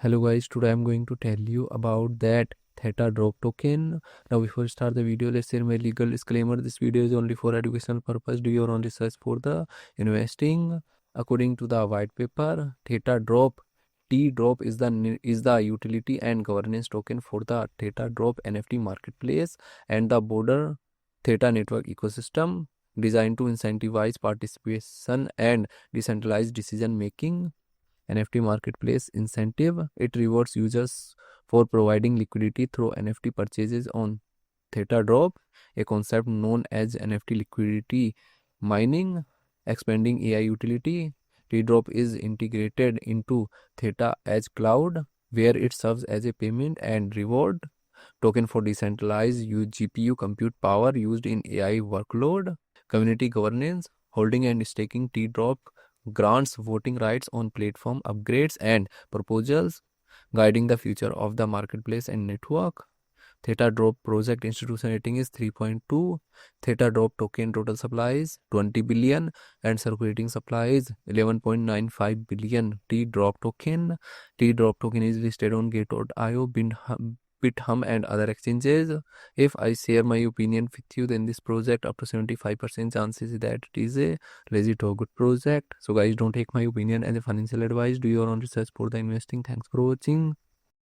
Hello guys, today I'm going to tell you about that ThetaDrop token. Now before we start the video, let's say my legal disclaimer. This video is only for educational purpose. Do your own research for the investing. According to the white paper, ThetaDrop TDROP is the utility and governance token for the ThetaDrop NFT marketplace and the broader Theta network ecosystem, designed to incentivize participation and decentralized decision making. NFT marketplace incentive. It rewards users for providing liquidity through NFT purchases on ThetaDrop, a concept known as NFT liquidity mining. Expanding AI utility, TDROP is integrated into Theta Edge Cloud, where it serves as a payment and reward token for decentralized GPU compute power used in AI workload. Community governance, holding and staking TDROP grants voting rights on platform upgrades and proposals, guiding the future of the marketplace and network. ThetaDrop project institution rating is 3.2. ThetaDrop token total supply is 20 billion and circulating supply is 11.95 billion. TDROP token is listed on Gate.io, BitHum and other exchanges. If I share my opinion with you, then this project up to 75% chances that it is a legit or good project. So guys, don't take my opinion as a financial advice. Do your own research for the investing. Thanks for watching.